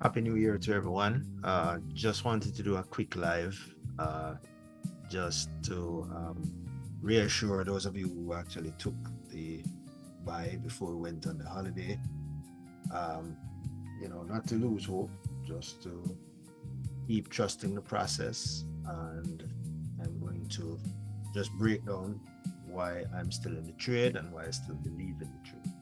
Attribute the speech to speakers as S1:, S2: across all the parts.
S1: Happy New Year to everyone. Just wanted to do a quick live just to reassure those of you who actually took the buy before we went on the holiday. Um, not to lose hope, just to keep trusting the process. And I'm going to just break down why I'm still in the trade and why I still believe in the trade.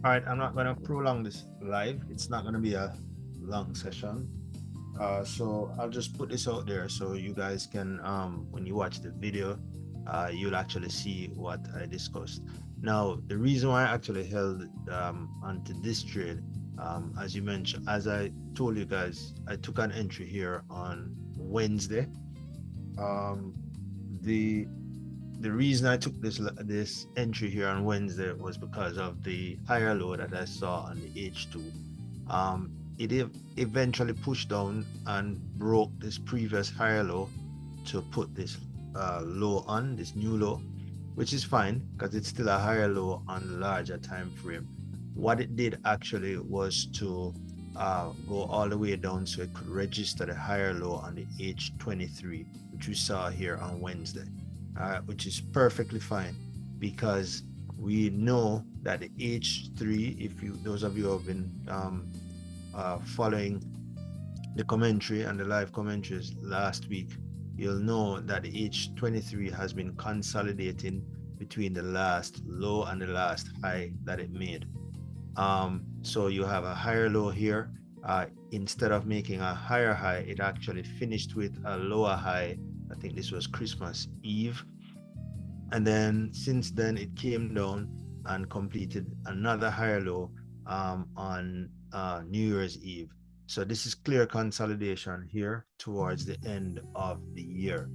S1: All right, I'm not going to prolong this live. It's not going to be a long session. So I'll just put this out there so you guys can, when you watch the video, you'll actually see what I discussed. Now, the reason why I actually held onto this trade, as you mentioned, as I told you guys, I took an entry here on Wednesday. Um, the the reason I took this entry here on Wednesday was because of the higher low that I saw on the H2. It eventually pushed down and broke this previous higher low to put this low on, this new low, which is fine because it's still a higher low on the larger time frame. What it did actually was to go all the way down so it could register the higher low on the H23, which we saw here on Wednesday, which is perfectly fine because we know that the H3, if you, those of you who have been following the commentary and the live commentaries last week, you'll know that the H23 has been consolidating between the last low and the last high that it made. So you have a higher low here, instead of making a higher high, it actually finished with a lower high. I think this was Christmas Eve. And then since then, it came down and completed another higher low on New Year's Eve. So this is clear consolidation here towards the end of the year.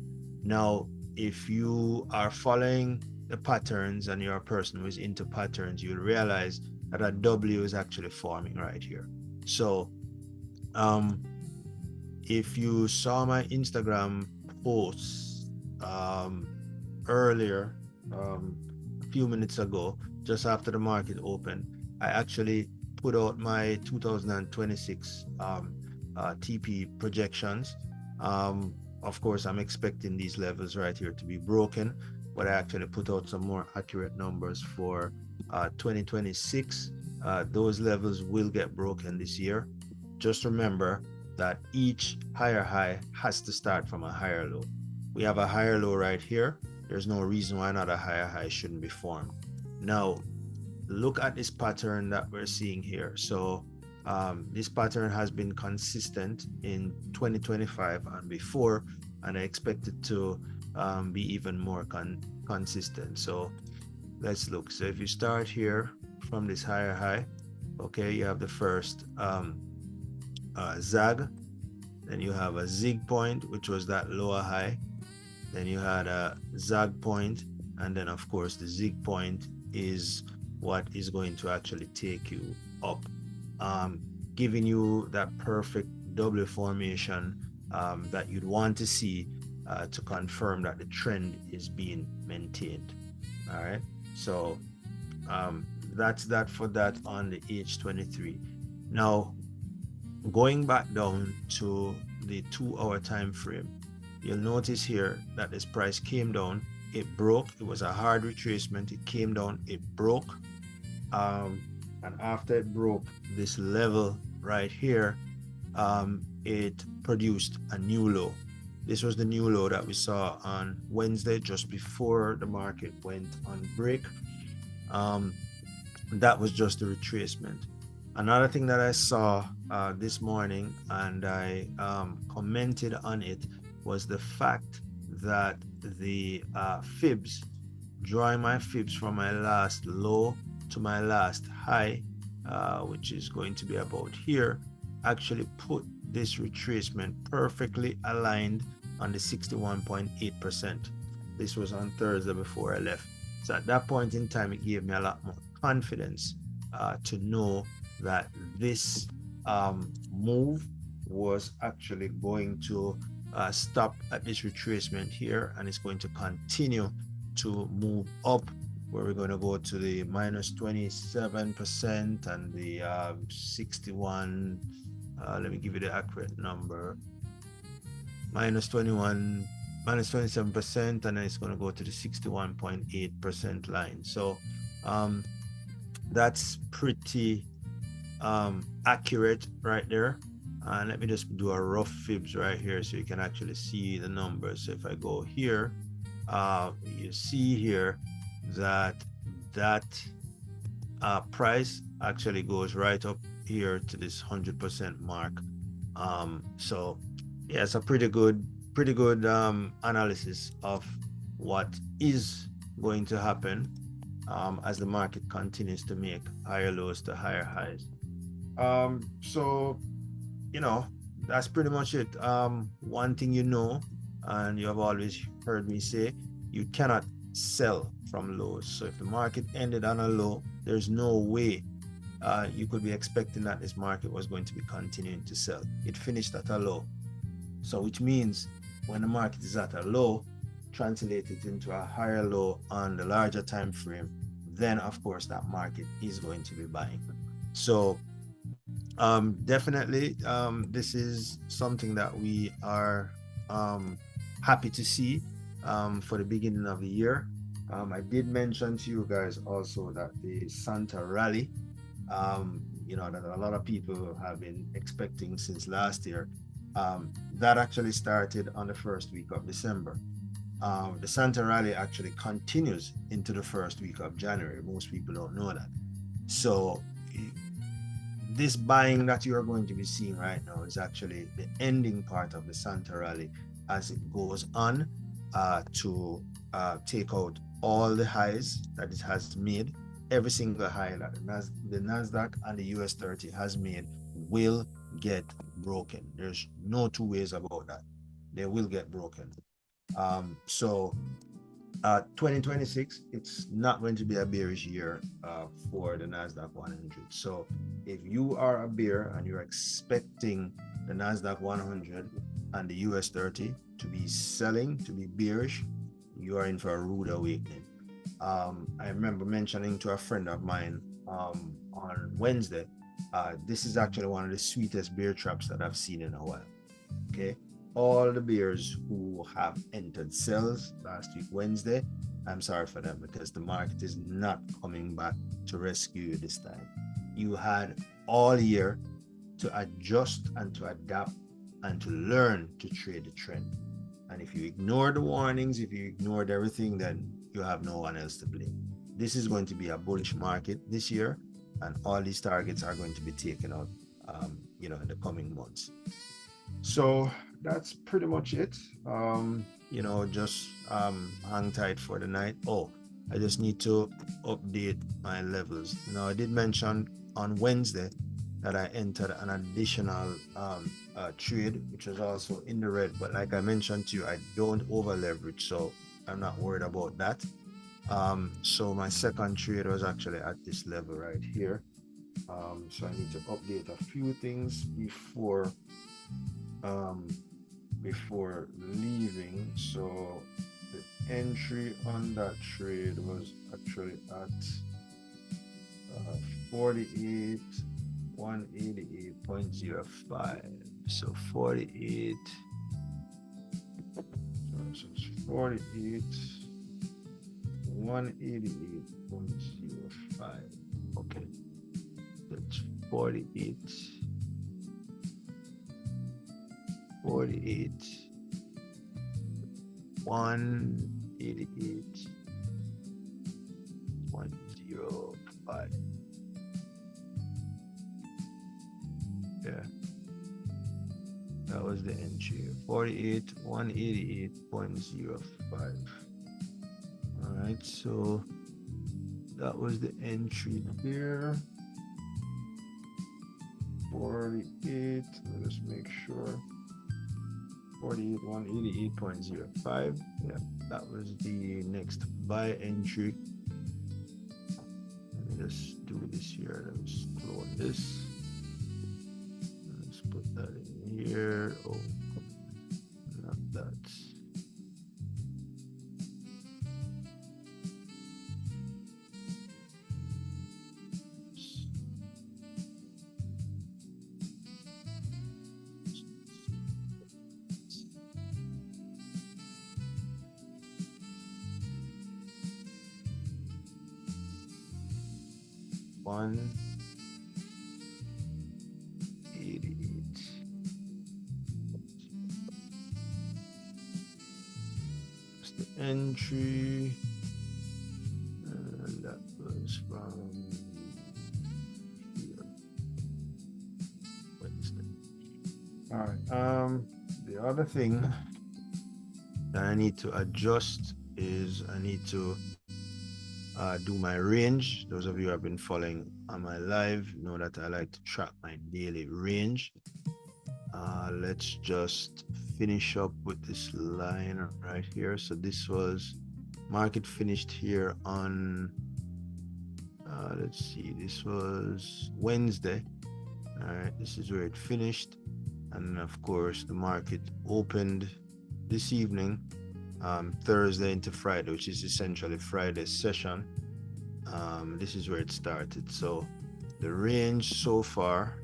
S1: Now, if you are following the patterns and you're a person who is into patterns, you'll realize that a W is actually forming right here. So um, if you saw my Instagram posts earlier, a few minutes ago, just after the market opened, I actually put out my 2026 TP projections. Of course, I'm expecting these levels right here to be broken, but I actually put out some more accurate numbers for 2026. Those levels will get broken this year. Just remember that each higher high has to start from a higher low. We have a higher low right here. There's no reason why not a higher high shouldn't be formed. Now, look at this pattern that we're seeing here. So this pattern has been consistent in 2025 and before, and I expect it to be even more consistent. So let's look. So if you start here from this higher high, okay, you have the first zag, then you have a zig point, which was that lower high, then you had a zag point, and then of course the zig point is what is going to actually take you up, giving you that perfect W formation that you'd want to see to confirm that the trend is being maintained. All right, so that's that for that on the H23. Now, going back down to the 2-hour time frame, you'll notice here that this price came down, it broke, it was a hard retracement, it came down, it broke, and after it broke this level right here, it produced a new low. This was the new low that we saw on Wednesday, just before the market went on break. That was just a retracement. Another thing that I saw this morning, and I commented on it, was the fact that the fibs, drawing my fibs from my last low to my last high, which is going to be about here, actually put this retracement perfectly aligned on the 61.8%. This was on Thursday before I left. So at that point in time, it gave me a lot more confidence to know that this move was actually going to stop at this retracement here, and it's going to continue to move up, where we're going to go to the minus 27% and the 61, let me give you the accurate number, minus 27%, and then it's going to go to the 61.8% line. So that's pretty accurate right there. And let me just do a rough fibs right here so you can actually see the numbers. So if I go here, you see here that price actually goes right up here to this 100% mark. So yeah, it's a pretty good analysis of what is going to happen as the market continues to make higher lows to higher highs. So that's pretty much it. One thing and you have always heard me say, you cannot sell from lows. So if the market ended on a low, there's no way you could be expecting that this market was going to be continuing to sell. It finished at a low. So which means when the market is at a low, translate it into a higher low on the larger time frame, then of course that market is going to be buying. So definitely this is something that we are happy to see for the beginning of the year. I did mention to you guys also that the Santa rally, that a lot of people have been expecting since last year, that actually started on the first week of December. The Santa rally actually continues into the first week of January. Most people don't know that. So this buying that you are going to be seeing right now is actually the ending part of the Santa rally as it goes on to take out all the highs that it has made. Every single high that the NASDAQ and the US30 has made will get broken. There's no two ways about that. They will get broken. So 2026, it's not going to be a bearish year for the NASDAQ 100. So if you are a bear and you're expecting the NASDAQ 100 and the US30 to be selling, to be bearish, you are in for a rude awakening. I remember mentioning to a friend of mine on Wednesday, this is actually one of the sweetest bear traps that I've seen in a while. Okay, all the bears who have entered sells last week Wednesday, I'm sorry for them, because the market is not coming back to rescue you this time. You had all year to adjust and to adapt and to learn to trade the trend. And if you ignore the warnings, if you ignored everything, then you have no one else to blame. This is going to be a bullish market this year, and all these targets are going to be taken out in the coming months. So that's pretty much it. Just hang tight for the night. Oh, I just need to update my levels. Now, I did mention on Wednesday that I entered an additional trade, which was also in the red. But like I mentioned to you, I don't over leverage, so I'm not worried about that. So my second trade was actually at this level right here. So I need to update a few things before leaving. So the entry on that trade was actually at 48 188.05. So 48 188.05. Okay, that's 48 188.05. Yeah, that was the entry. 48 188.05. All right, so that was the entry there. 48, let's make sure. 48 188.05. Yeah, that was the next buy entry. Let me just do this here. Let's clone this. Let's put that in here. Oh, not that. One 88. That's the entry, and that was from here. Wednesday. All right. The other thing that I need to adjust is I need to do my range. Those of you who have been following on my live know that I like to track my daily range. Let's just finish up with this line right here. So this was market finished here on let's see, this was Wednesday. All right, this is where it finished, and of course the market opened this evening, Thursday into Friday, which is essentially Friday's session. This is where it started. So the range so far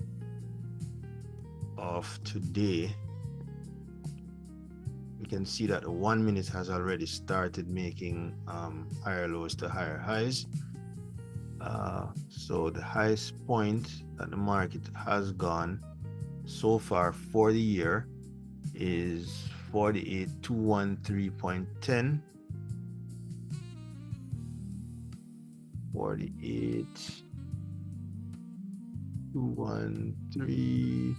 S1: of today, we can see that the 1 minute has already started making higher lows to higher highs. So the highest point that the market has gone so far for the year is 48,213.10. 48 213.10.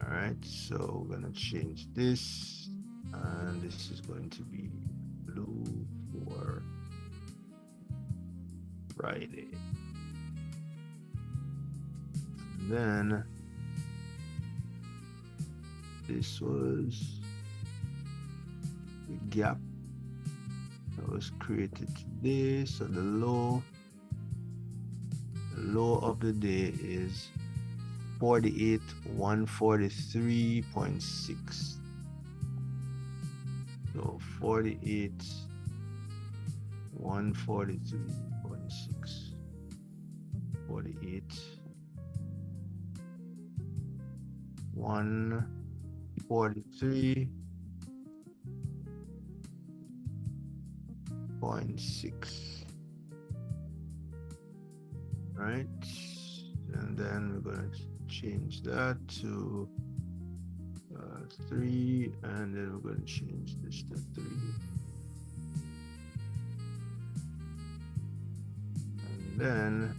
S1: All right, so we're gonna change this, and this is going to be blue for Friday. And then this was the gap that was created today. So the low of the day is 48,143.6. So 48,143.6. 48,143.6. Right, and then we're going to change that to 3, and then we're going to change this to 3, and then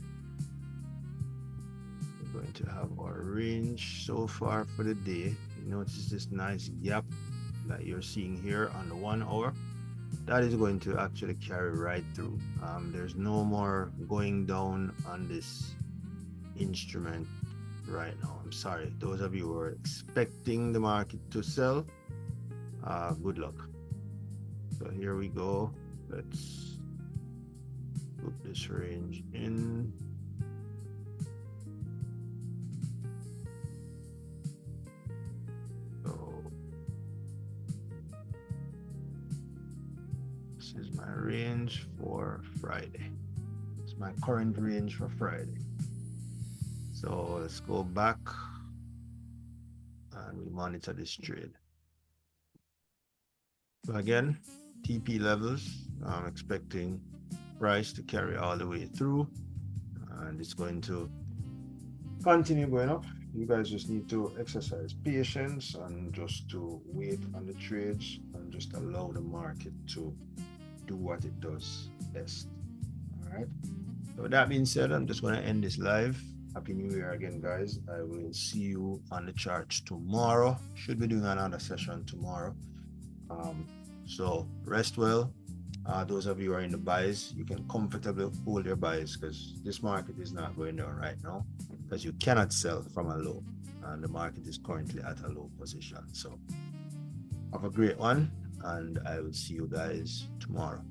S1: we're going to have our range so far for the day. You notice this nice gap that you're seeing here on the 1 hour. That is going to actually carry right through. There's no more going down on this instrument right now. I'm sorry, those of you who are expecting the market to sell, good luck. So here we go. Let's put this range in. This is my range for Friday. It's my current range for Friday. So let's go back and we monitor this trade. So again, TP levels, I'm expecting price to carry all the way through, and it's going to continue going up. You guys just need to exercise patience and just to wait on the trades and just allow the market to do what it does best. All right, so with that being said, I'm just going to end this live. Happy New Year again, guys. I will see you on the charts tomorrow. Should be doing another session tomorrow. So rest well. Those of you who are in the buys, you can comfortably hold your buys because this market is not going down right now because you cannot sell from a low, and the market is currently at a low position. So have a great one, and I will see you guys tomorrow.